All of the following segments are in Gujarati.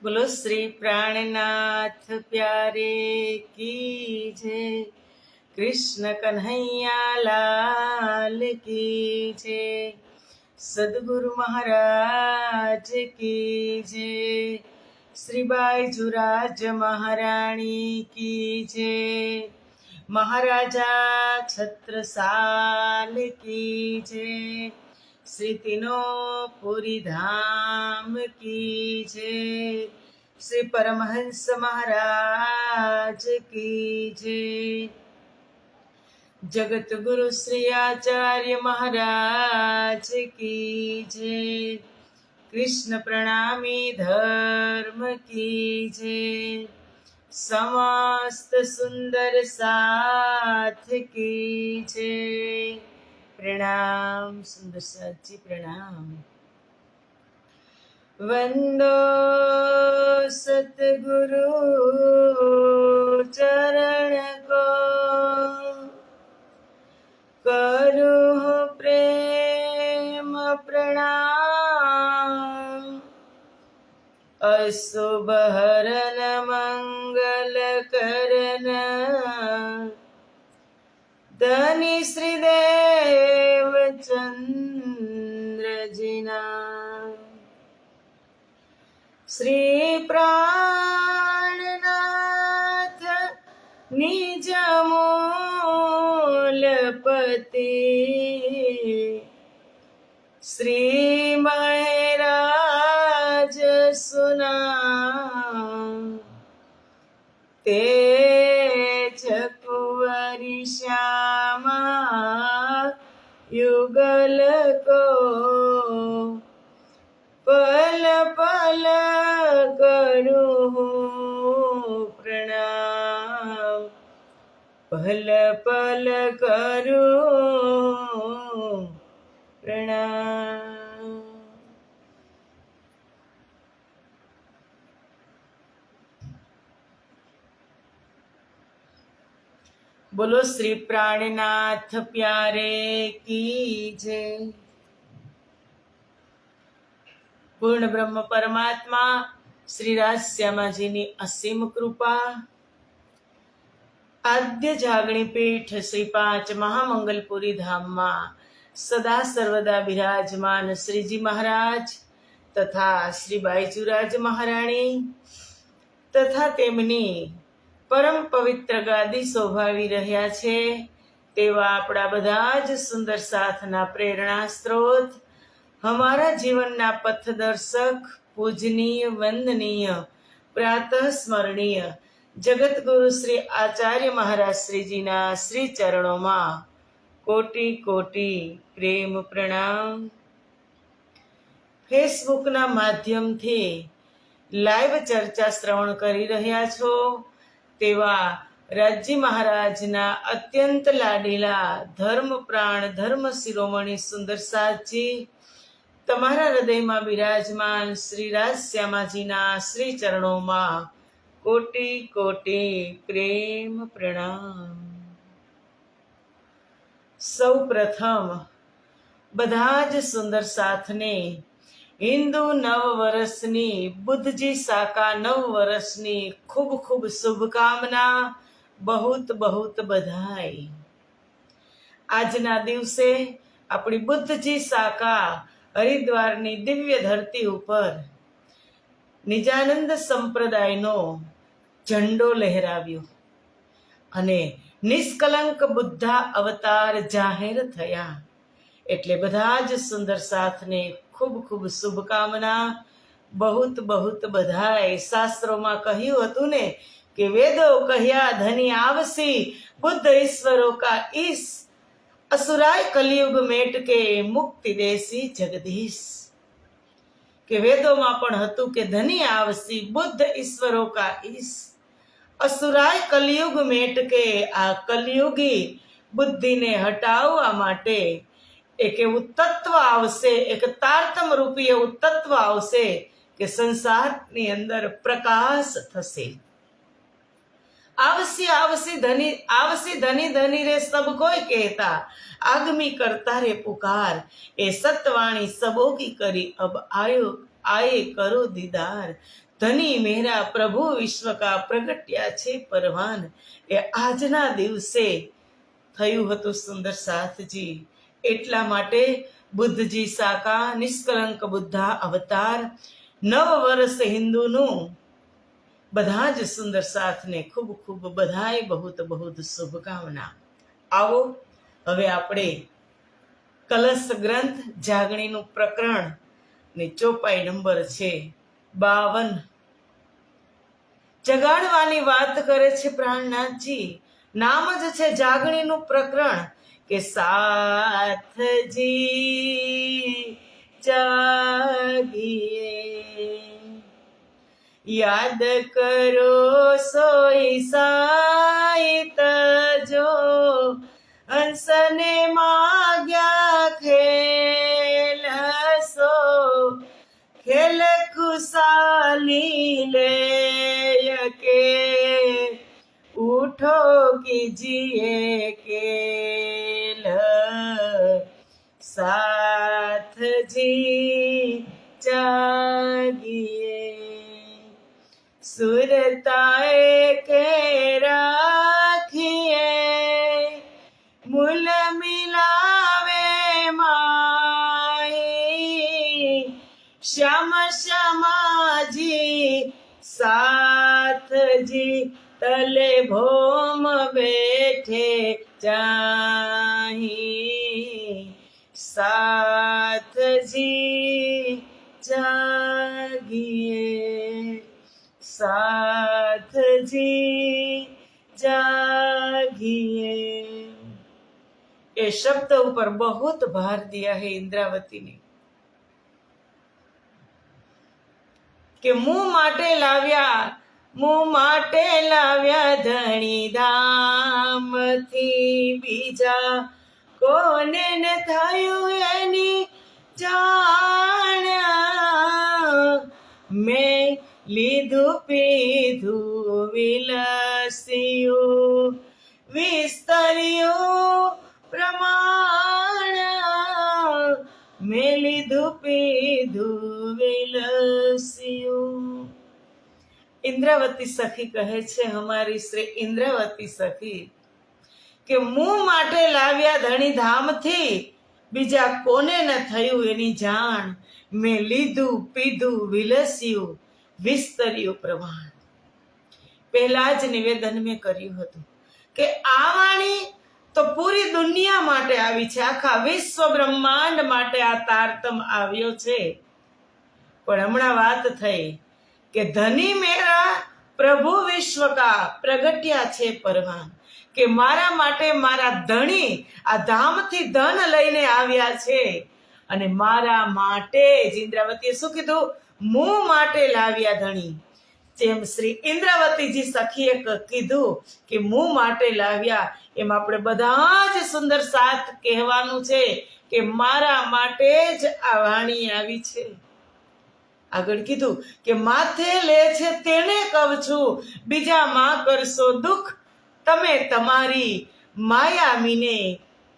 बोलो श्री प्राणनाथ प्यारे की जय। कृष्ण कन्हैया लाल की जय। सदगुरु महाराज की जय। श्री बाईजुराज महाराणी की जय। महाराजा छत्रसाल की जय। श्री तीनों धाम की जय। श्री परमहंस महाराज की जय। जगत गुरु श्री आचार्य महाराज की जय। कृष्ण प्रणामी धर्म की जय। समस्त सुंदर साथ की जय। प्रणाम सुंदर साथ जी, प्रणाम। वंदो सतगुरु चरण को, करो प्रेम प्रणाम। अशुभ हरन मंगल करन, धनी श्रीदेव चंद्र जिना। श्री प्राणनाथ निज मूलपति, श्री महराज सुना। तेज कुंवरी श्यामा युगल को, पल पल करूं प्रणाम। पल पल करूं प्रणाम। बोलो श्री प्राणनाथ प्यारे की जय। પૂર્ણ બ્રહ્મ પરમાત્મા શ્રી રાજશ્યામાજીની અસીમ કૃપા, આદ્ય જાગણી પીઠ શ્રી પાંચ મહામંગલપુરી ધામમાં સદા સર્વદા બિરાજમાન શ્રીજી મહારાજ તથા શ્રી બાઈજુરાજ મહારાણી તથા તેમની પરમ પવિત્ર ગાદી શોભાવી રહ્યા છે તેવા આપણા બધા જ સુંદર સાથના પ્રેરણા સ્ત્રોત, हमारा जीवनना पथदर्शक, पूजनीय, वंदनीय, प्रातः स्मरणीय जगत गुरु श्री आचार्य महाराज श्रीजीना श्री चरणों में कोटि कोटि प्रेम प्रणाम। फेसबुक ना माध्यम थी लाइव चर्चा श्रवण करी रह्या छो तेवा राज्य महाराज ना अत्यंत लाडीला धर्म प्राण धर्म शिरोमणि सुंदर साथ जी તમારા હૃદયમાં બિરાજમાન શ્રી રાજશ્યામાજીના શ્રી ચરણોમાં કોટી કોટી પ્રેમ પ્રણામ। સૌ પ્રથમ બધા જ સુંદર સાથને હિન્દુ નવ વર્ષની બુદ્ધજી સાકા નવ વર્ષની ખૂબ ખૂબ શુભકામના, બહુત બહુત બધાઈ। આજના દિવસે આપણી બુદ્ધજી સાકા હરિદ્વારની દિવ્ય ધરતી ઉપર નિજાનંદ સંપ્રદાયનો ઝંડો લહેરાવ્યો અને નિષ્કલંક બુદ્ધા અવતાર જાહેર થયા। એટલે બધા જ સુંદર સાથને ખૂબ ખૂબ શુભકામના, બહુત બહુત બધાય। શાસ્ત્રોમાં કહ્યું હતું ને કે વેદો કહ્યા ધની આવસી, બુદ્ધ ઈશ્વરો કા ઈશ, असुराय कलियुग मेट के मुक्ति देसी जगदीश। के वेदों में पण हतु के धनी आवसी, बुद्ध ईश्वरों का ईश, असुराय कलियुग मेट के आ कलियुगी बुद्धि ने हटाववा माटे एक એવું તત્વ આવશે, એક તારતમ રૂપી એવું તત્વ આવશે કે સંસારની અંદર પ્રકાશ થશે। आवसी आवसी धनी धनी रे सब कोई कहता, आगमी करता रे पुकार, ए सतवाणी सबों की करी अब आयो आए करो दीदार। ધની મેરા પ્રભુ વિશ્વ કા પ્રગટ્યા છે પરવાન. એ આજના દિવસે થયું હતું સુંદર સાથજી. એટલા માટે બુદ્ધજી સાકા નિષ્કલંક બુદ્ધા અવતાર નવ વર્ષ હિન્દુનું બધા જ સુંદર સાથને ખૂબ ખૂબ બધાય બહુત બહુત શુભકામના. આવો હવે આપણે કલશ ગ્રંથ જાગણીનું પ્રકરણ ને ચોપાઈ નંબર છે 52. જગાડવાની વાત કરે છે પ્રાણનાથજી. નામ જ છે જાગણીનું પ્રકરણ કે સાથજી જાગીએ, યાદ કરો સોઈ સાઈ તજો, હંસને માગ્યા ખેલ સો, ખેલ ખુશાલી લે કે, ઉઠો કીજીએ કેલ, સાથજી જાગીએ, સુરતાએ કે રાખીએ, મૂલ મિલાવે માઈ, શ્યામ શ્યામાજી સાથજી તલે ભોમ બેઠે ચાહી, સાથજી જાગીએ, સાથજી जागिए. ये शब्द ऊपर बहुत भार दिया है इंद्रावती ने कि मुंह माटे लाव्या धणी धाम थी, बीजा कोने न थयुं एनी जाण, मैं લીધું પીધું વિલસ્યું, વિસ્તર્યું પ્રમાણ, મેં લીધું પીધું વિલસ્યું. ઇન્દ્રાવતી સખી કહે છે, અમારી શ્રી ઇન્દ્રાવતી સખી કે મું માટે લાવ્યા ધણી ધામથી, બીજા કોને ન થયું એની જાણ, મેં લીધું પીધું વિલસ્યું, વિસ્તર્યું પ્રમાણ. પહેલા જ નિવેદન મેં કર્યું હતું કે આ વાણી તો પૂરી દુનિયા માટે આવી છે, આખા વિશ્વ બ્રહ્માંડ માટે આ તારતમ આવ્યો છે. પણ હમણાં વાત થઈ કે ધની મેરા પ્રભુ વિશ્વ કા પ્રગટ્યા છે પરવાન, કે મારા માટે મારા ધણી આ ધામથી ધન લઈને આવ્યા છે, અને મારા માટે જ ઇન્દ્રાવતીએ શું કીધું? મું માટે લાવ્યા ધણી. જેમ શ્રી ઇન્દ્રાવતીજી સખીએ કીધું કે મું માટે લાવ્યા, એમ આપણે બધા જ સુંદર સાથ કહેવાનું છે કે મારા માટે જ આ વાણી આવી છે. આગળ કીધું કે માથે લે છે તેને કહું છું, બીજા માં કરશો દુઃખ, તમે તમારી માયામીને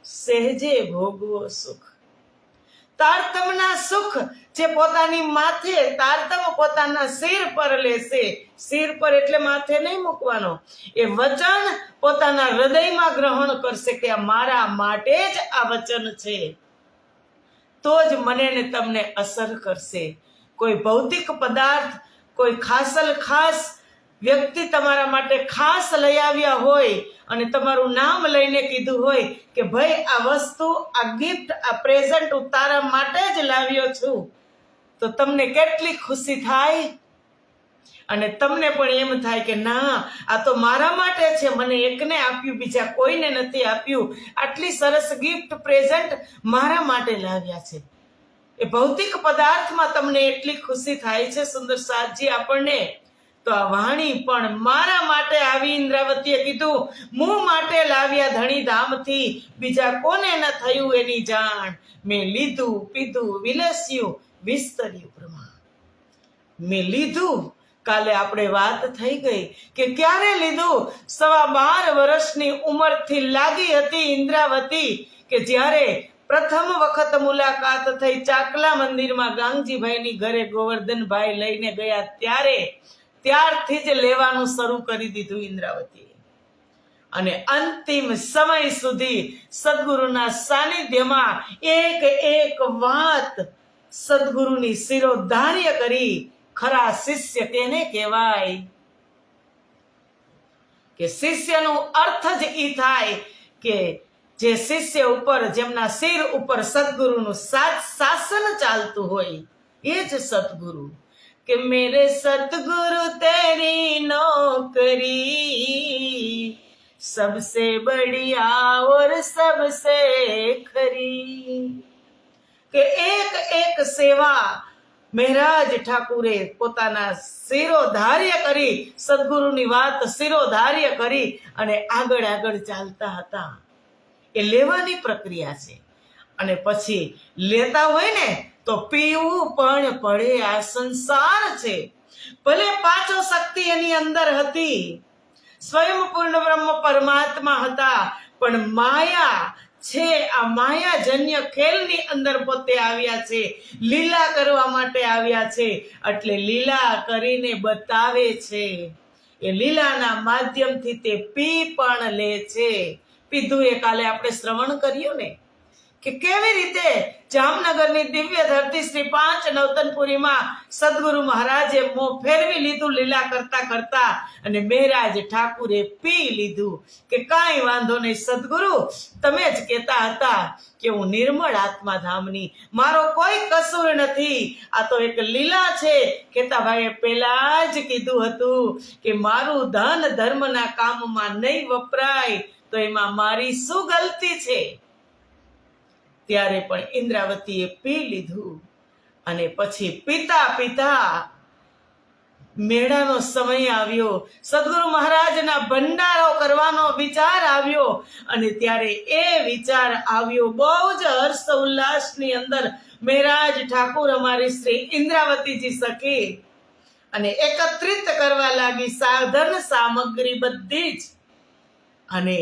સહેજે ભોગવો સુખ. તારતમના સુખ જે પોતાની માથે, તારતમ પોતાના શિર પર લેશે, શિર પર એટલે માથે નહીં મૂકવાનો, એ વચન પોતાના હૃદયમાં ગ્રહણ કરશે કે આ મારા માટે જ આ વચન છે, તો જ મને ને તમને અસર કરશે. કોઈ ભૌતિક પદાર્થ, કોઈ ખાસલ ખાસ વ્યક્તિ તમારા માટે ખાસ લઈ આવ્યા હોય અને તમારું નામ લઈને કીધું હોય કે ભાઈ આ વસ્તુ, આ ગિફ્ટ, આ પ્રેઝન્ટ હું તારા માટે જ લાવ્યો છું, તો તમને કેટલી ખુશી થાય. અને તમને પણ એમ થાય કે ના, આ તો મારા માટે છે, મને એકને આપ્યું, બીજા કોઈને નથી આપ્યું, આટલી સરસ ગિફ્ટ પ્રેઝન્ટ મારા માટે લાવ્યા છે. એ ભૌતિક પદાર્થમાં તમને એટલી ખુશી થાય છે સુંદર સાથજી આપણને, તો આ વાણી પણ મારા માટે આવી. ઇન્દ્રાવતીએ કીધું મું માટે લાવ્યા ધણી ધામથી, બીજા કોને ન થયું એની જાણ, મેં લીધું પીધું વિલસ્યું, વિસ્તર્યું પ્રમાણ. મેં લીધું, કાલે આપણે વાત થઈ ગઈ કે ક્યારે લીધું? 12.5 વર્ષની ઉંમરથી લાગી હતી ઇન્દ્રાવતી કે જ્યારે પ્રથમ વખત મુલાકાત થઈ ચાકલા મંદિરમાં ગાંગજીભાઈની ઘરે ગોવર્ધનભાઈ લઈને ગયા ત્યારથી જ લેવાનું શરૂ કરી દીધું ઇન્દ્રાવતી. અને અંતિમ સમય સુધી સદગુરુના સાનિધ્યમાં એક વાત સદગુરુની શિરોધાર્ય કરી. ખરા શિષ્ય કેને કહેવાય? કે શિષ્યનો અર્થ જ ઈ થાય કે જે શિષ્ય ઉપર, જેમના શિર ઉપર સદગુરુનું શાસન ચાલતું હોય, એ જ સદગુરુ. કે મેરે સદગુરુ તેરી નौकरी सबसे बढ़िया और सबसे खरी. કે એક સેવા મહારાજ ઠાકુરે પોતાના શિરોધાર્ય કરી, સદગુરુની વાત શિરોધાર્ય કરી અને આગળ ચાલતા હતા. એ લેવાની પ્રક્રિયા છે. અને પછી લેતા હોય ને તો પીવું પણ પડે. આ સંસાર છે. ભલે પાંચો શક્તિ એની અંદર હતી, સ્વયં પૂર્ણ બ્રહ્મ પરમાત્મા હતા, પણ માયા છે. આ માયાજન્ય ખેલની અંદર પોતે આવ્યા છે, લીલા કરવા માટે આવ્યા છે. એટલે લીલા કરીને બતાવે છે. એ લીલાના માધ્યમથી તે પી પણ લે છે. પીધું એ કાલે આપણે શ્રવણ કર્યું ને, કે કેવી રીતે જામનગરની દિવ્ય ધરતી શ્રી 5 નવતનપુરીમાં સદગુરુ મહારાજે મોં ફેરવી લીધું લીલા કરતા કરતા, અને મહારાજ ઠાકુરે પી લીધું. કે કાંઈ વાંધો નહીં સદગુરુ, તમે જ કહેતા હતા કે હું નિર્મળ આત્મા ધામની, મારો કોઈ કસૂર નથી, આ તો એક લીલા છે. કેતાભાઈએ પહેલા જ કીધું હતું કે મારું ધન ધર્મના કામમાં નહીં વપરાય તો એમાં મારી શું ગલતી છે? ત્યારે પણ ઇન્દ્રાવતીએ પી લીધું. અને પછી પીતા મેળાનો સમય આવ્યો, સદગુરુ મહારાજના ભંડારો કરવાનો વિચાર આવ્યો. અને ત્યારે એ વિચાર આવ્યો બહુ જ હર્ષ ઉલ્લાસની અંદર. મહારાજ ઠાકુર અમારી શ્રી ઇન્દ્રાવતીજી સખી અને એકત્રિત કરવા લાગી સાધન સામગ્રી બધી જ. અને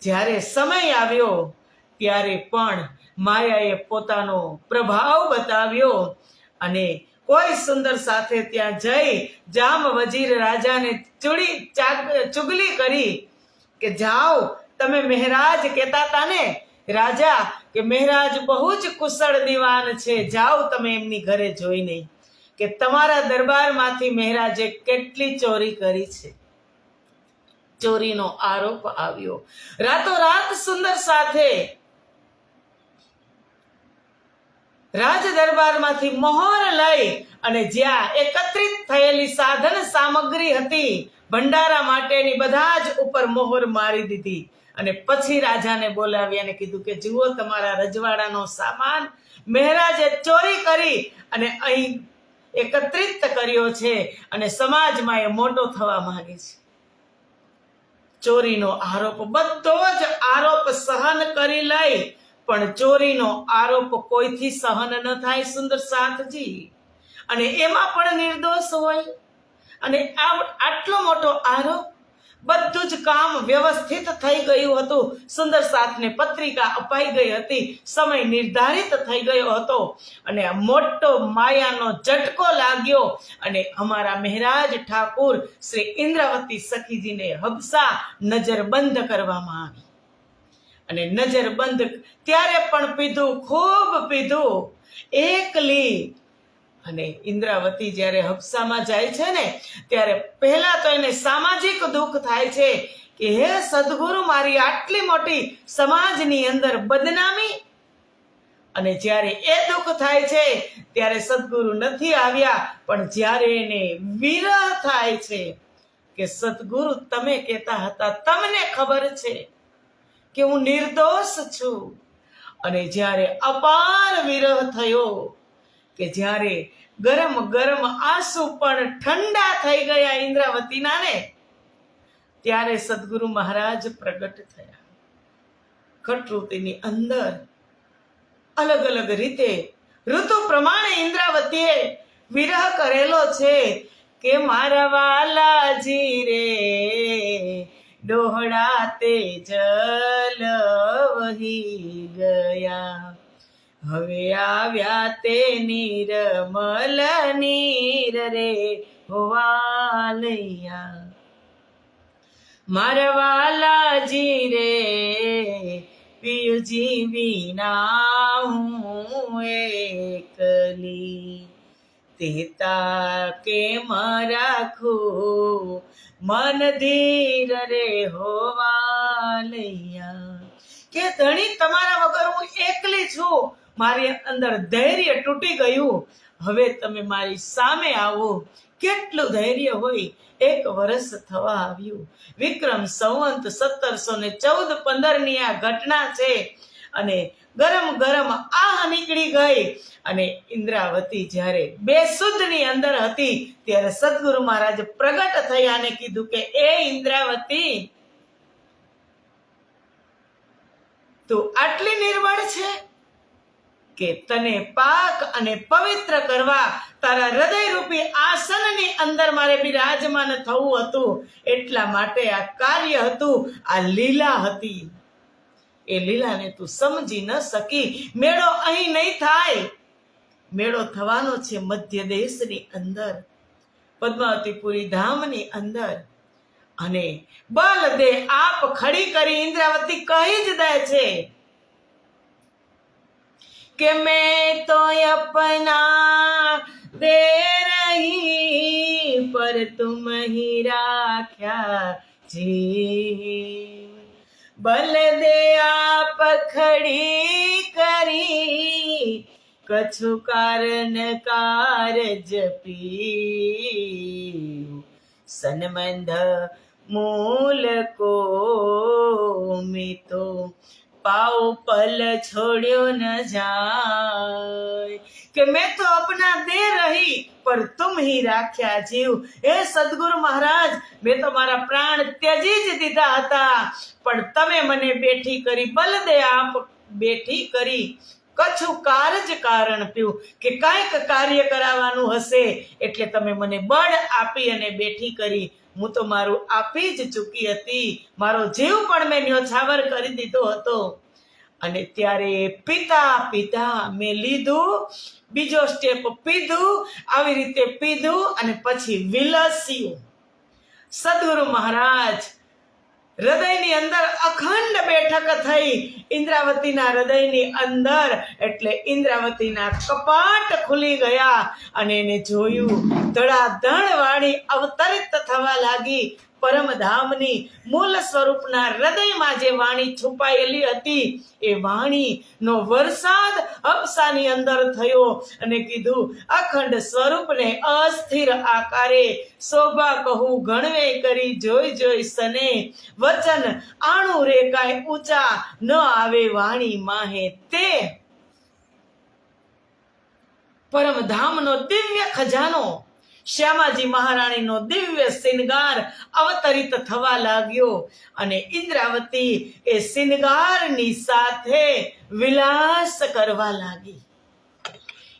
જ્યારે સમય આવ્યો ત્યારે પણ માયાએ પોતાનો પ્રભાવ બતાવ્યો અને કોઈ સુંદર સાથે ત્યાં જઈ જામ વજીર રાજાને ચુગલી કરી કે જાઓ, તમે મહારાજ કહેતા હતા ને રાજા કે મહારાજ બહુ જ કુશળ દિવાન છે, જાઓ તમે એમની ઘરે જોઈ નહીં કે તમારા દરબારમાંથી મહારાજે કેટલી ચોરી કરી છે. ચોરીનો આરોપ આવ્યો. રાતોરાત સુંદર સાથે રાજ દરબારમાંથી મોહર લઈ અને જ્યાં એકત્રિત થયેલી સાધન સામગ્રી હતી ભંડારા માટેની, બધા જ ઉપર મોહર મારી દીધી. અને પછી રાજાને બોલાવ્યા અને કીધું કે જુઓ, તમારા રજવાડાનો સામાન મહારાજે ચોરી કરી અને અહીં એકત્રિત કર્યો છે અને સમાજમાં એ મોટો થવા માંગે છે. ચોરીનો આરોપ, બધો જ આરોપ સહન કરી લઈ, પણ ચોરીનો આરોપ કોઈથી સહન ન થાય સુંદર સાથજી. અને એમાં પણ નિર્દોષ હોય. અને આટલો મોટો આરોપ, બધું જ કામ વ્યવસ્થિત થઈ ગયું હતું. સુંદર સાથને પત્રિકા અપાઈ ગઈ હતી, સમય નિર્ધારિત થઈ ગયો હતો અને આ મોટો માયાનો ઝટકો લાગ્યો અને અમારા મહારાજ ઠાકુર શ્રી ઇન્દ્રાવતી સખીજીને હબસા નજરબંધ કરવામાં આવી. અને નજરબંધ ત્યારે પણ પીધું, ખૂબ પીધું, એકલી. અને ઇન્દ્રાવતી જ્યારે હબસામાં જાય છે ને ત્યારે પહેલા તો એને સામાજિક દુઃખ થાય છે કે હે સદગુરુ, મારી આટલી મોટી સમાજની અંદર બદનામી. અને જ્યારે એ દુઃખ થાય છે ત્યારે સદગુરુ નથી આવ્યા, પણ જ્યારે એને વિરહ થાય છે કે સદગુરુ તમે કહેતા હતા, તમને ખબર છે કે હું નિર્દોષ છું. અને જ્યારે અપાર વિરહ થયો કે જ્યારે ગરમ ગરમ આંસુ પણ ઠંડા થઈ ગયા ઇન્દ્રાવતીના ને, ત્યારે સદગુરુ મહારાજ પ્રગટ થયા. ખટઋતુની અંદર અલગ અલગ રીતે ઋતુ પ્રમાણે ઇન્દ્રાવતીએ વિરહ કરેલો છે કે મારા વાલાજી રે ડોહડા તે જલ વહી ગયા. હવે આવ્યા તે નિર્મલ નીર રે વાલૈયા. મારવાલાજી રે પિયુજી વિના હું એકલી, તેતા કેમ રાખું મન ધીર રે હોવાલૈયા. કે ધણી તમારા વગર હું એકલી છું, મારી અંદર ધૈર્ય તૂટી ગયું, હવે તમે મારી સામે આવો. કેટલું ધૈર્ય હોય. 1 વર્ષ થવા આવ્યું. વિક્રમ સંવંત 1714-15 ની આ ઘટના છે. અને ગરમ ગરમ આહ નીકળી ગઈ. અને ઇન્દ્રાવતી જ્યારે બેસુધની અંદર હતી ત્યારે સદગુરુ મહારાજ પ્રગટ થયા અને કીધું કે એ ઇન્દ્રાવતી, તું આટલી નિર્બળ છે કે તને પાક અને પવિત્ર કરવા તારા હૃદયરૂપી આસનની અંદર મારે બિરાજમાન થવું હતું. એટલા માટે આ કાર્ય હતું, આ લીલા હતી. એ લીલાને તું સમજી ન શકી. મેળો અહીં નહીં થાય, મેળો થવાનો છે મધ્ય દેશની અંદર, પદ્માવતીપુરી ધામની અંદર. અને બલ દે આપ ખડી કરી ઇન્દ્રાવતી કહી જ દે છે કે મેં તો અપના દે રહી પર તુમ હી રાખ્યા જી. બલ દે આપ ખડી કરી કछु કારણ કારજ પી. સન્મંધ મૂલ કો મેં તો પાવ પલ છોડ્યો ન જાય. કે મેં તો અપના દે રહી પર તુમ હી રાખ્યા જીવ. હે સદગુરુ મહારાજ, મેં તો મારા પ્રાણ ત્યજી જ દીધા હતા, પણ તમે મને બેઠી કરી. બલ દે આપ બેઠી કરી કછું કારજ કારણ પીવું, કે કાંઈક કાર્ય કરાવવાનું હશે એટલે તમે મને બળ આપી અને બેઠી કરી. હું તો મારું આપી જ ચૂકી હતી, મારો જીવ પણ મેં ન્યોછાવર કરી દીધો હતો. અને ત્યારે પિતા મેં લીધું, બીજો સ્ટેપ પીધું, આવી રીતે પીધું અને પછી વિલસ્યું. સદગુરુ મહારાજ હૃદયની અંદર અખંડ બેઠક થઈ ઇન્દ્રાવતીના હૃદયની અંદર. એટલે ઇન્દ્રાવતીના કપાટ ખુલી ગયા અને એને જોયું, ધડાધડ વાણી અવતરિત થવા લાગી. પરમધામની મૂળ સ્વરૂપના હૃદયમાં જે વાણી છુપાયેલી હતી એ વાણીનો વરસાદ હંસાની અંદર થયો. અને કીધું, અખંડ સ્વરૂપને અસ્થિર આકારે શોભા કહું ગણવે કરી જોઈ જોઈ સને. વચન આણું રે કાંઈ ઊંચા ન આવે વાણી માહે તે. પરમધામનો દિવ્ય ખજાનો, શ્યામાજી મહારાણીનો દિવ્ય શિનગાર અવતરિત થવા લાગ્યો. અને ઇન્દ્રાવતી એ શિનગારની સાથે વિલાસ કરવા લાગી.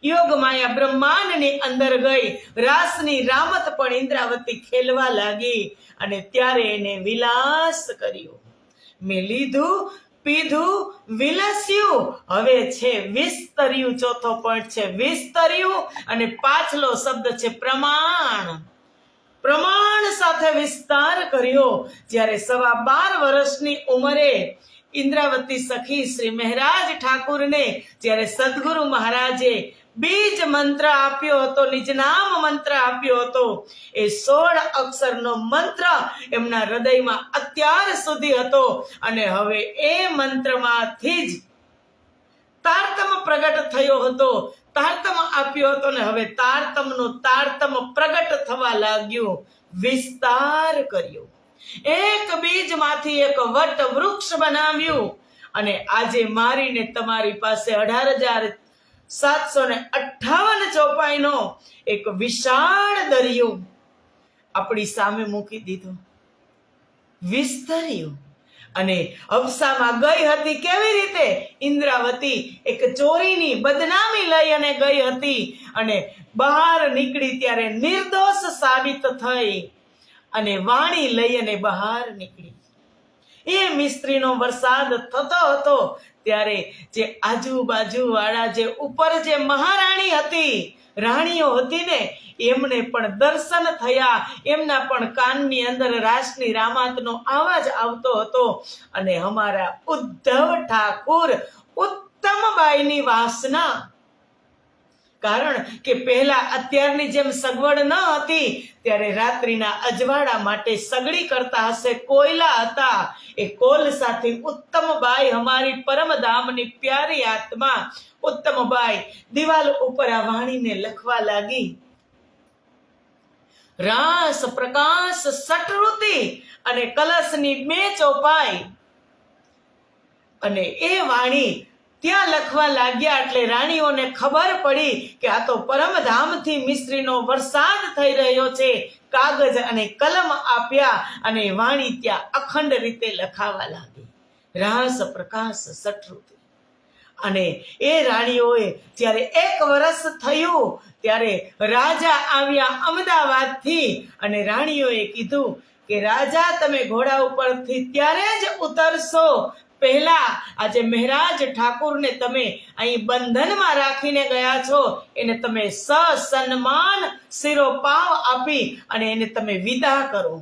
યોગ માયા બ્રહ્માંડની અંદર ગઈ. રાસની રામત પણ ઇન્દ્રાવતી ખેલવા લાગી. અને ત્યારે એને વિલાસ કર્યો. મેં લીધું, પીધું, વિલાસ્યું. હવે છે વિસ્તર્યું. ચોથો પોઈન્ટ છે વિસ્તર્યું. અને પાછલો શબ્દ છે પ્રમાણ. પ્રમાણ સાથે વિસ્તાર કર્યો. જ્યારે 12.5 વર્ષની ઉંમરે ઇન્દ્રાવતી સખી શ્રી મહેરાજ ઠાકુરને જ્યારે સદગુરુ મહારાજે બીજ મંત્ર આપ્યો હતો, નિજનામ મંત્ર આપ્યો હતો, એ 16 અક્ષરનો મંત્ર એમના હૃદયમાં અત્યાર સુધી હતો. અને હવે એ મંત્રમાંથી જ તારતમ પ્રગટ થયો હતો, તારતમ આપ્યો હતો. ને હવે તારતમનું તારતમ પ્રગટ થવા લાગ્યું. વિસ્તાર કર્યો. એક બીજમાંથી એક વટ વૃક્ષ બનાવ્યું. અને આજે મારીને તમારી પાસે 18,758 ચોપાઈનો એક વિશાળ દરિયો આપણી સામે મૂકી દીધો. વિસ્તર્યું. અને હબસામાં ગઈ હતી. કેવી રીતે? ઇન્દ્રાવતી એક ચોરીની બદનામી લઈ અને ગઈ હતી. અને બહાર નીકળી ત્યારે નિર્દોષ સાબિત થઈ અને વાણી લઈ અને બહાર નીકળી. એ મિસ્ત્રીનો વરસાદ થતો હતો ત્યારે જે આજુબાજુ વાળા જે ઉપર જે મહારાણી હતી, રાણીઓ હતી ને, એમને પણ દર્શન થયા. એમના પણ કાનની અંદર રાસની રામાતનો અવાજ આવતો હતો અને અમારા ઉદ્ધવ ઠાકુર ઉત્તમબાઈની વાસના, કારણ કે પહેલા અત્યારની જેમ સગવડ ન હતી ત્યારે રાત્રિના અજવાળા માટે સગડી કરતા હશે, કોયલા હતા. એ કોલસાથી ઉત્તમબાઈ, અમારી પરમધામની પ્યારી આત્મા ઉત્તમબાઈ દિવાલ ઉપર આ વાણીને લખવા લાગી. રાસ પ્રકાશ સટૃતિ અને કલશની 2 ચોપાઈ, અને એ વાણી ત્યાં લખવા લાગ્યા. એટલે રાણીઓને ખબર પડી કે આ તો પરમધામથી મિશ્રીનો વરસાદ થઈ રહ્યો છે. કાગજ અને કલમ આપ્યા અને વાણી ત્યાં અખંડ રીતે લખાવા લાગી. રાસ પ્રકાશ સટૃતિ. અને એ રાણીઓએ જ્યારે 1 વર્ષ થયું ત્યારે રાજા આવ્યા અમદાવાદથી, અને રાણીઓએ કીધું કે રાજા, તમે ઘોડા ઉપરથી ત્યારે જ ઉતરશો, પહેલા આજે મહારાજ ઠાકુરને તમે અહીં બંધનમાં રાખીને ગયા છો, એને તમે સન્માન શિરોપાવ આપી અને એને તમે વિદા કરો.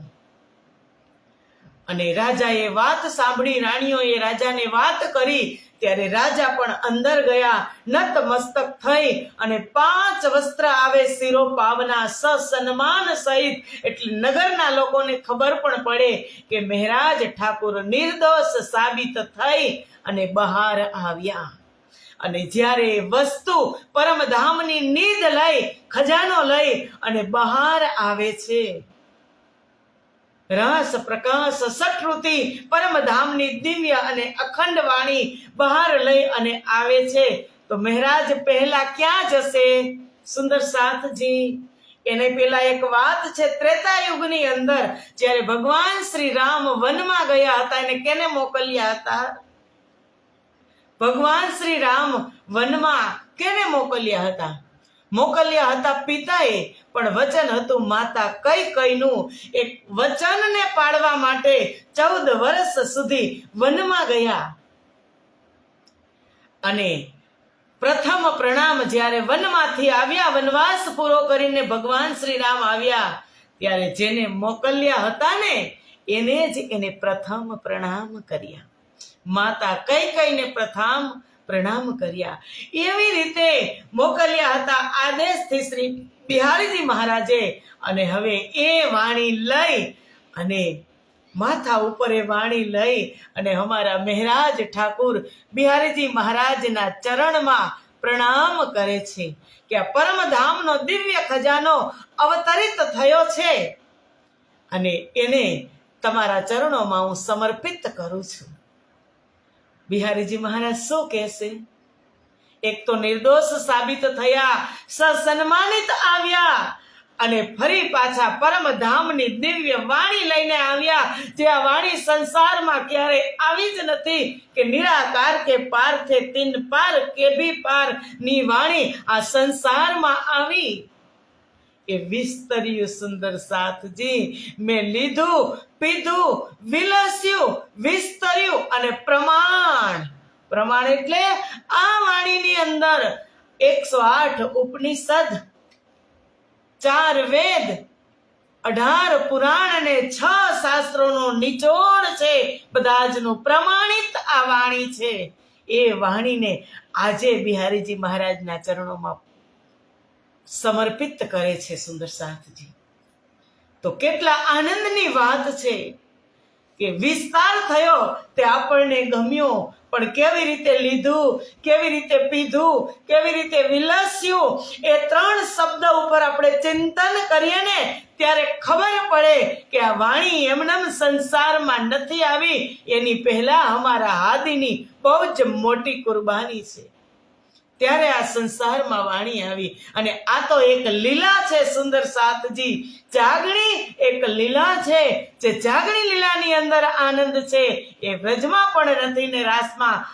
અને રાજાએ વાત સાંભળી, રાણીઓએ રાજાને વાત કરી ત્યારે રાજા પણ અંદર ગયા, નતમસ્તક થઈ અને 5 વસ્ત્ર આવે શિરોપાવના સન્માન સહિત. એટલે નગરના લોકોને ખબર પણ પડે કે મહારાજ ઠાકુર નિર્દોષ સાબિત થઈ અને બહાર આવ્યા. અને જ્યારે વસ્તુ પરમધામની નીંદ લઈ, ખજાનો લઈ અને બહાર આવે છે, રાસ પ્રકાશ સટૃતિ પરમધામની દિવ્ય અને અખંડ વાણી બહાર લઈ અને આવે છે, તો મહારાજ પહેલા ક્યાં જશે? સુંદર સાથજી, એને પેલા એક વાત છે, ત્રેતાયુગની અંદર જ્યારે ભગવાન શ્રી રામ વનમાં ગયા હતા, એને કેને મોકલ્યા હતા? ભગવાન શ્રી રામ વનમાં કેને મોકલ્યા હતા? મોકલ્યા હતા પિતાએ, પણ વચન હતું માતા કૈકેયીનું. એક વચનને પાળવા માટે 14 વર્ષ સુધી વનમાં ગયા. અને પ્રથમ પ્રણામ જ્યારે વનમાંથી આવ્યા, વનવાસ પૂરો કરીને ભગવાન શ્રી રામ આવ્યા, ત્યારે જેને મોકલ્યા હતા ને એને પ્રથમ પ્રણામ કર્યા. માતા કૈકેયીને પ્રથમ પ્રણામ કર્યા. એવી રીતે મોકલ્યા હતા આદેશથી શ્રી બિહારીજી મહારાજે. અને હવે એ વાણી લઈ અને માથા ઉપર એ વાણી લઈ અને અમારા મહારાજ ઠાકુર બિહારીજી મહારાજના ચરણમાં પ્રણામ કરે છે કે આ પરમધામનો દિવ્ય ખજાનો અવતરિત થયો છે અને એને તમારા ચરણોમાં હું સમર્પિત કરું છું. બિહારીજી મહારાજ શું કહેશે? એક તો નિર્દોષ સાબિત થયા, સન્માનિત આવ્યા, અને ફરી પાછા પરમધામની દિવ્ય વાણી લઈને આવ્યા, જે આ વાણી સંસારમાં ક્યારે આવી જ નથી, કે નિરાકાર કે પાર થે તીન પાર કે ભી પાર ની વાણી આ સંસારમાં આવી. એ વિસ્તર્યું સુંદર સાથજી, મેં લીધું, પીધું, વિલસ્યું, વિસ્તર્યું અને પ્રમાણ. પ્રમાણ એટલે આ વાણીની અંદર 108 ઉપનિષદ, 4 વેદ, 18 પુરાણ અને 6 શાસ્ત્રોનો નિચોડ છે. બધા જનું પ્રમાણિત આ વાણી છે. એ વાણીને આજે બિહારીજી મહારાજના ચરણોમાં સમર્પિત કરે છે સુંદર સાથજી. તો કેટલા આનંદની વાત છે કે વિસ્તાર થયો તે આપણને ગમ્યો, પણ કેવી રીતે લીધું, કેવી રીતે પીધું, કેવી રીતે વિલસ્યું, એ 3 શબ્દ ઉપર આપણે ચિંતન કરીએ ને ત્યારે ખબર પડે કે આ વાણી એમનેમ સંસારમાં નથી આવી, એની પહેલા અમારા હાદીની બહુ જ મોટી કુરબાની છે. ત્યારે આ સંસારમાં વાણી આવી. અને આ તો એક લીલા છે સુંદર સાથજી, જાગણી એક લીલા છે. જે જાગણી લીલાની અંદર આનંદ છે એ વ્રજમાં પણ નથી ને રાસમાં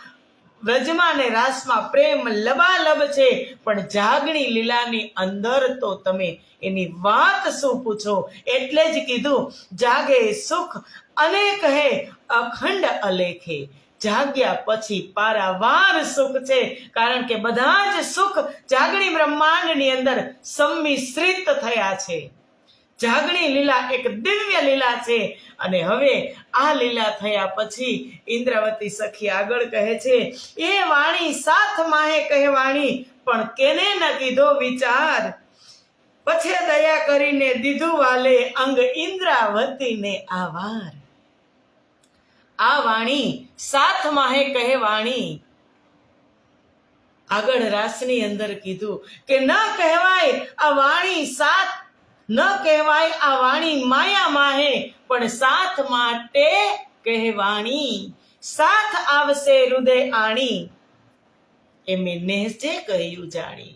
વ્રજમાં ને રાસમાં પ્રેમ લબાલબ છે, પણ જાગણી લીલાની અંદર તો તમે એની વાત શું પૂછો. એટલે જ કીધું જાગે સુખ અનેક હે અખંડ અલેખે. જાગ્યા પછી પારાવાર સુખ છે, કારણ કે બધા જ સુખ જાગણી બ્રહ્માંડની અંદર સંમિશ્રિત થયા છે. જાગણી લીલા એક દિવ્ય લીલા છે. અને હવે આ લીલા થયા પછી ઇન્દ્રાવતી સખી આગળ કહે છે, એ વાણી સાથ માહે કહેવાણી, પણ કેને ન કીધો વિચાર. પછી દયા કરીને દીધું વાલે અંગ ઇન્દ્રાવતીને આવાર. આ વાણી સાથ માહે કહેવાણી. આગળ રાસની અંદર કીધું કે ન કહેવાય આ વાણી સાથ, ન કહેવાય આ વાણી માયા માહે, પણ સાથ માટે કહેવાણી. સાથ આવશે હૃદય આણી, એમે નેહસે કહ્યું જાણી.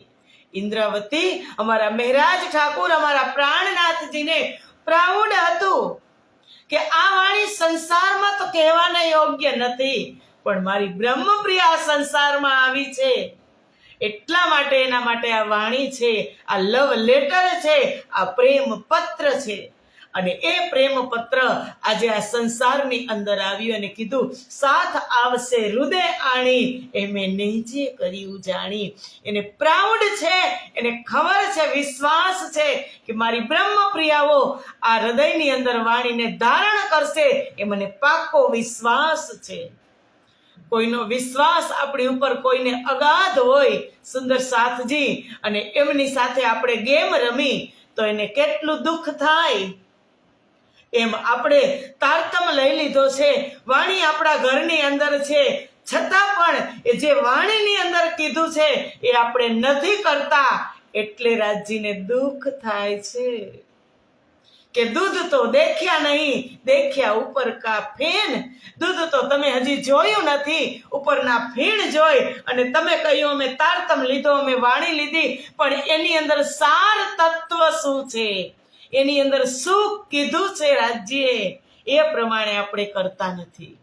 ઇન્દ્રાવતી અમારા મહેરાજ ઠાકુર, અમારા પ્રાણનાથજીને પ્રાઉડ હતું કે આ વાણી સંસારમાં તો કહેવાને યોગ્ય નથી, પણ મારી બ્રહ્મપ્રિય આ સંસારમાં આવી છે, એટલા માટે એના માટે આ વાણી છે, આ લવ લેટર છે, આ પ્રેમ પત્ર છે. અને એ પ્રેમ પત્ર આજે આ સંસારની અંદર આવ્યું અને કીધું સાથ આવશે હૃદય આણી, એમે નેહજે કર્યું જાણી. એને પ્રાઉડ છે, એને ખબર છે, વિશ્વાસ છે કે મારી બ્રહ્મપ્રિયાઓ આ હૃદયની અંદર વાણીને ધારણ કરશે, એ મને પાકો વિશ્વાસ છે. કોઈનો વિશ્વાસ આપણી ઉપર કોઈને અગાધ હોય સુંદર સાથજી, અને એમની સાથે આપણે ગેમ રમી તો એને કેટલું દુઃખ થાય. એમ આપણે તારતમ લઈ લીધો છે, વાણી આપણા ઘરની અંદર છે, છતાં પણ એ જે વાણીની અંદર કીધું છે એ આપણે નથી કરતા, એટલે રાજજીને દુઃખ થાય છે કે દૂધ તો દેખ્યા નહીં, દેખ્યા ઉપર કા ફેન. દૂધ તો તમે હજી જોયું નથી, ઉપરના ફીણ જોઈ અને તમે કહ્યું અમે તારતમ લીધો, અમે વાણી લીધી, પણ એની અંદર સાર તત્વ શું છે, એની અંદર શું કીધું છે રાજ્યે, એ પ્રમાણે આપણે કરતા નથી.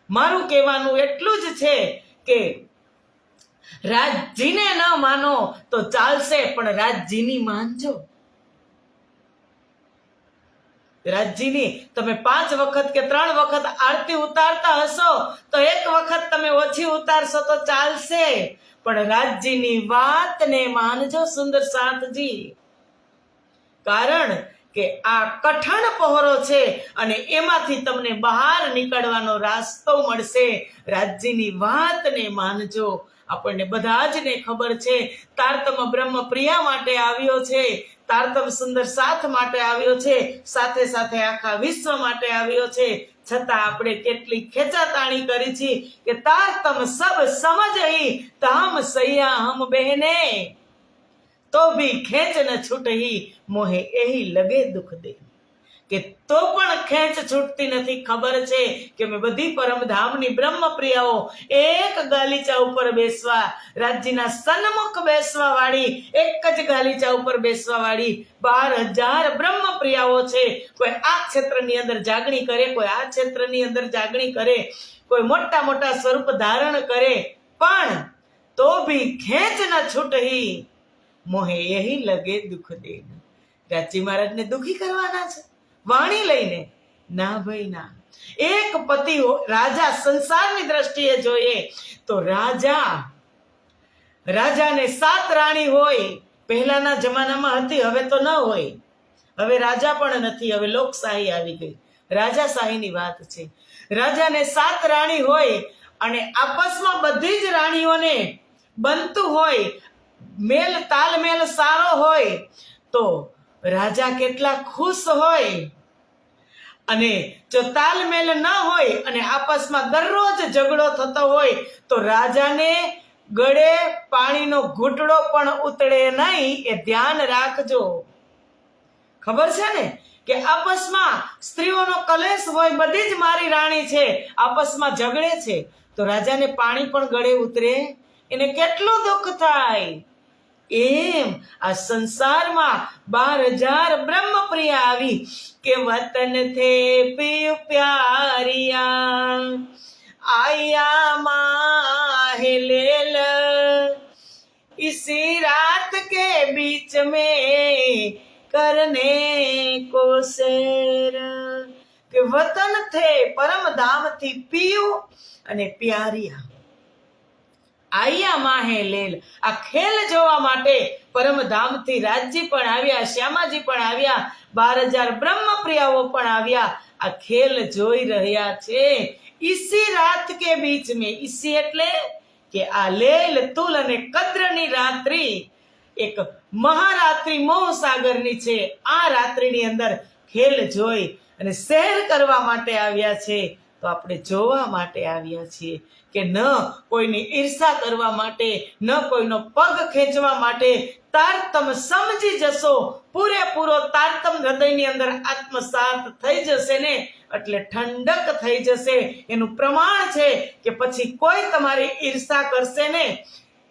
મારું કહેવાનું એટલું જ છે કે રાજજીને ન માનો તો ચાલશે, પણ રાજજીની માનજો. રાજજીની તમે 5 વખત કે 3 વખત આરતી ઉતારતા હશો તો 1 વખત તમે ઓછી ઉતારશો તો ચાલશે, પણ રાજજીની વાતને માનજો સુંદર સાથજી. કારણ કે આ કઠણ પહોરો છે અને એમાંથી તમને બહાર નીકળવાનો રાસ્તો મળશે. રાજજીની વાતને માનજો. આપણને બધા જ ને ખબર છે તારતમ બ્રહ્મ પ્રિયા માટે આવ્યો છે, તારતમ સુંદર સાથ માટે આવ્યો છે, સાથે સાથે આખા વિશ્વ માટે આવ્યો છે, છતાં આપણે કેટલી ખેંચાતાણી કરી છે કે તારતમ સબ સમજ હી તામ સૈયા હમ બહેને, તો ભી ખેંચ ન છૂટહી મોહે એહી લગે દુઃખ દે. કે તો પણ ખેંચ છૂટતી નથી. ખબર છે કે મેં બધી પરમધામની બ્રહ્મપ્રિયાઓ એક ગાલીચા ઉપર બેસવા, રાજ્યના સન્મુખ બેસવા વાળી, એક જ ગાલીચા ઉપર બેસવા વાળી 12,000 બ્રહ્મપ્રિયાઓ છે. કોઈ આ ક્ષેત્રની અંદર જાગણી કરે, કોઈ આ ક્ષેત્રની અંદર જાગણી કરે, કોઈ મોટા મોટા સ્વરૂપ ધારણ કરે, પણ તો ભી ખેંચ ન છૂટહી મોહે એહી લગે દુઃખ દે. રાજજી મહારાજને દુઃખી કરવાના છે વાણી લઈને? ના ભાઈ ના. એક પતિ રાજા સંસારની દ્રષ્ટિએ જોઈએ તો રાજાને 7 રાણી હોય. પહેલાના જમાનામાં હતી, હવે તો ન હોય. હવે રાજા પણ નથી, હવે લોકશાહી આવી ગઈ. રાજાશાહીની વાત છે. રાજાને 7 રાણી હોય અને આપસમાં બધી જ રાણીઓને બનતું હોય, મેલ તાલમેલ સારો હોય તો રાજા કેટલા ખુશ હોય. અને જો તાલમેલ ન હોય અને આપસમાં દરરોજ ઝઘડો થતો હોય તો રાજાને ગળે પાણીનો ઘૂંટડો પણ ઉતરે નહીં. એ ધ્યાન રાખજો. ખબર છે ને કે આપસમાં સ્ત્રીઓનો કલેશ હોય, બધી જ મારી રાણી છે, આપસમાં ઝઘડે છે તો રાજાને પાણી પણ ગળે ઉતરે? એને કેટલું દુઃખ થાય. એમ આ સંસારમાં 12,000 બ્રહ્મપ્રિયા આવી કે વતન થે પિયુ પ્યારિયા. आया माहिलेल, इसी रात के बीच में करने को शेर। કે વતન થે પરમ ધામ થી પીયું અને પ્યારિયા, આયા માહે લેલ, આ ખેલ જોવા માટે પરમધામ થી રાજજી પણ આવ્યા, શ્યામાજી પણ આવ્યા, 12,000 બ્રહ્મપ્રિયાઓ પણ આવ્યા, આ ખેલ જોઈ રહ્યા છે। ઇસી રાત કે બીચ મેં, ઇસી એટલે કે આ લેલ તુલ અને કદ્રની રાત્રિ એક મહારાત્રિ મોહસાગરની છે, આ રાત્રિની અંદર ખેલ જોઈ અને શેર કરવા માટે આવ્યા છે। તો આપણે જોવા માટે આવ્યા છીએ કે ન કોઈની ઈર્ષા કરવા માટે, ન કોઈનો પગ ખેંચવા માટે, તારતમ સમજી જશો, પૂરેપૂરો તારતમ હૃદયની અંદર આત્મસાત થઈ જશે ને એટલે ઠંડક થઈ જશે। એનું પ્રમાણ છે કે પછી કોઈ તમારી ઈર્ષા કરશે ને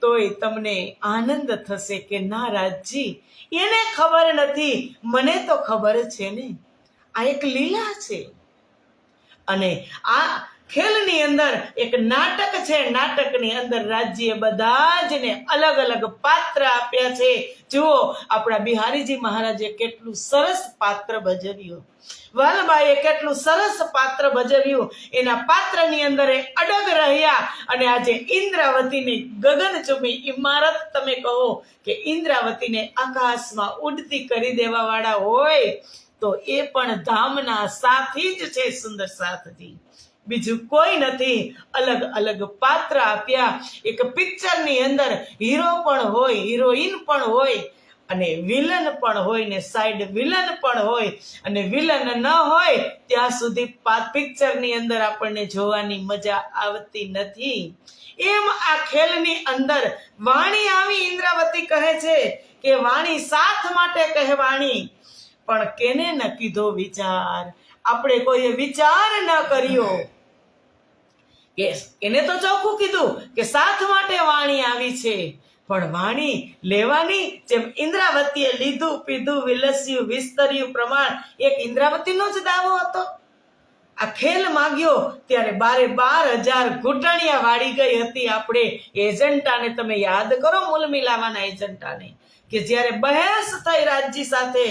તોય તમને આનંદ થશે કે ના રાજજી, એને ખબર નથી, મને તો ખબર છે ને, આ એક લીલા છે। અને આ ખેલની અંદર એક નાટક છે, નાટકની અંદર રાજ્યએ બધા જને અલગ અલગ પાત્ર આપ્યા છે। જુઓ આપણા બિહારીજી મહારાજે કેટલું સરસ પાત્ર ભજવ્યું, વાલબાઈએ કેટલું સરસ પાત્ર ભજવ્યું, એના પાત્રની અંદર એ અડગ રહ્યા અને આજે ઇન્દ્રાવતીની ગગનચુંબી ઇમારત તમે કહો કે ઇન્દ્રાવતીને આકાશમાં ઉડતી કરી દેવા વાળા હોય તો એ પણ ધામના સાથી જ છે સુંદર સાથજી, બીજું કોઈ નથી। અલગ અલગ પાત્ર આપ્યા। એક પિક્ચરની અંદર હીરો પણ હોય, હિરોઈન પણ હોય અને વિલન પણ હોય ને સાઈડ વિલન પણ હોય, અને વિલન ન હોય ત્યાં સુધી પિક્ચરની અંદર આપણને જોવાની મજા આવતી નથી। એમ આ ખેલની અંદર વાણી આવી, ઇન્દ્રાવતી કહે છે કે વાણી સાથ માટે કહેવાણી, પણ કેને ન કીધો વિચાર, આપણે કોઈએ વિચાર ન કર્યો કે એને તો ચોખ્ખું કીધું કે સાથ માટે વાણી આવી છે, પણ વાણી લેવાની જેમ ઇન્દ્રાવતીએ લીધું પીધું વિલસ્યું વિસ્તર્યું પ્રમાણ એક ઇન્દ્રાવતીનો જ દાવો હતો। આ ખેલ માંગ્યો ત્યારે 12,000 ઘૂંટણિયા વાળી ગઈ હતી। આપણે એજન્ટાને તમે યાદ કરો, મૂલ મિલાવાના એજન્ટાને કે જ્યારે બહેસ થઈ રાજજી સાથે,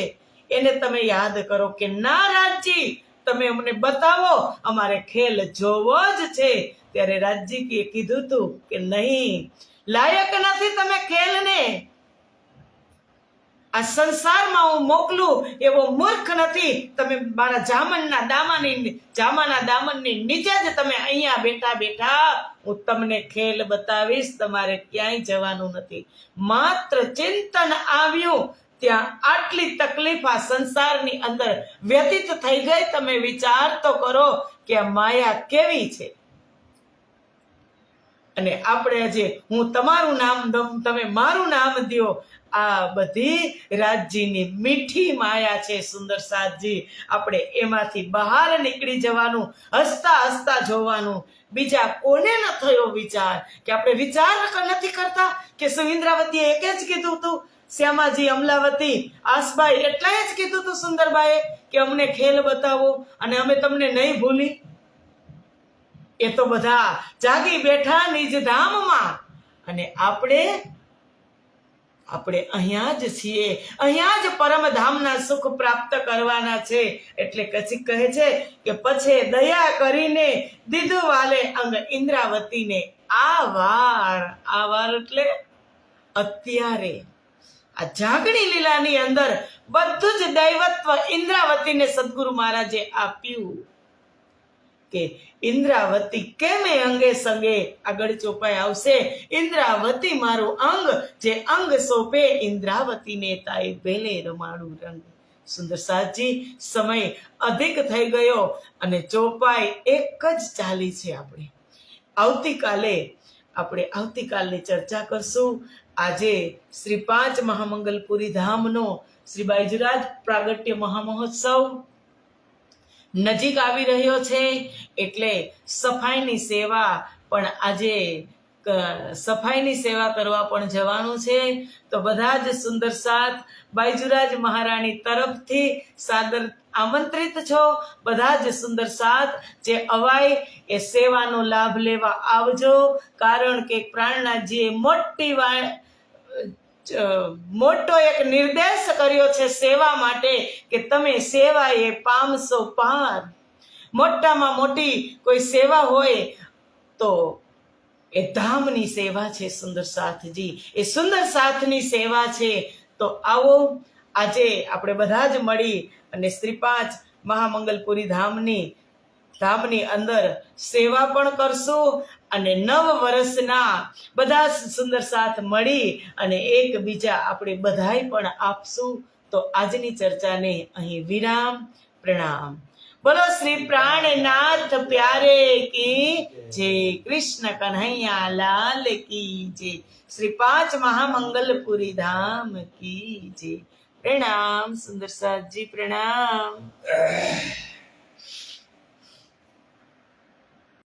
એને તમે યાદ કરો કે ના રાજજી તમે અમને બતાવો, અમારે ખેલ જોવો જ છે। ત્યારે રાજજી કીધું તું કે નહીં, લાયક નથી તમે ખેલને, આ સંસારમાં હું મોકલું એવો મૂર્ખ નથી, તમે મારા જામાના દામનની નીચે જ તમે અહીંયા બેઠા બેઠા હું તમને ખેલ બતાવીશ, તમારે ક્યાંય જવાનું નથી। માત્ર ચિંતન આવ્યું ત્યાં આટલી તકલીફ આ સંસારની અંદર વ્યતીત થઈ ગઈ। તમે વિચાર તો કરો કે આ માયા કેવી છે। અને આપણે આજે હું તમારું નામ દઉં, તમે મારું નામ દો, આ બધી રાજજીની મીઠી માયા છે સુંદર સાથજી। આપણે એમાંથી બહાર નીકળી જવાનું, હસતા હસતા જોવાનું। બીજા કોને ન થયો વિચાર કે આપણે વિચાર નથી કરતા કે ઇન્દ્રાવતીએ એક જ કીધું હતું, શ્યામાજી, અમલાવતી, આસબાઈ એટલા જ કીધું હતું સુંદરબાઈએ કે અમને ખેલ બતાવો અને અમે તમને નહીં ભૂલી। એ તો બધા જાગી બેઠા નિજ ધામમાં, અને આપણે અહીંયા જ છીએ, અહીંયા જ પરમધામના સુખ પ્રાપ્ત કરવાના છે। એટલે કચી કહે છે કે પછી દયા કરીને દીધું વાલે અંગ ઇન્દ્રાવતીને આ વાર એટલે અત્યારે આ જાગણી લીલાની અંદર બધું જ દૈવત્વ ઇન્દ્રાવતીને સદગુરુ મહારાજે આપ્યું કે ઇન્દ્રાવતી કેમે અંગે સંગે, આગળ ચોપાઈ આવશે, ઇન્દ્રાવતી મારું અંગ, જે અંગ સોંપે ઇન્દ્રાવતીને તાઈ ભેલે રમાડું રંગ। સુંદર સાથજી, સમય અધિક થઈ ગયો અને ચોપાઈ એક જ ચાલી છે। આપણે આવતીકાલની ચર્ચા કરશું। આજે શ્રી 5 મહામંગલપુરી ધામનો શ્રી બાયજરાજ પ્રાગટ્ય મહામહોત્સવ નજીક આવી રહ્યો છે, એટલે સફાઈની સેવા પણ આજે સફાઈની સેવા કરવા પણ જવાનું છે. તો બધા જ સુંદર સાથ બાયજુરાજ મહારાણી તરફથી સાદર આમંત્રિત છો. બધા જ સુંદર સાથ જે અવાય એ સેવાનો લાભ લેવા આવજો. કારણ કે પ્રાણનાથજીએ મોટો એક નિર્દેશ કર્યો છે સેવા માટે કે તમે સેવાએ પામશો પાર. મોટામાં મોટી કોઈ સેવા હોય તો એ ધામની સેવા છે સુંદર સાથજી. એ સુંદર સાથની સેવા છે. તો આવો આજે આપણે બધા જ મળી અને શ્રી 5 મહામંગલપુરી ધામની અંદર સેવા પણ કરશું અને નવ વર્ષના બધા સુંદર સાથ મળી અને એકબીજા આપણે બધાય પણ આપશું. તો આજની ચર્ચાને અહીં વિરામ. પ્રણામ. બોલો શ્રી પ્રાણનાથ પ્યારે કી જય. કૃષ્ણ કન્હૈયા લાલ કી જય. શ્રી 5 મહામંગલપુરી ધામ કી જય. પ્રણામ સુંદર સાથજી, પ્રણામ.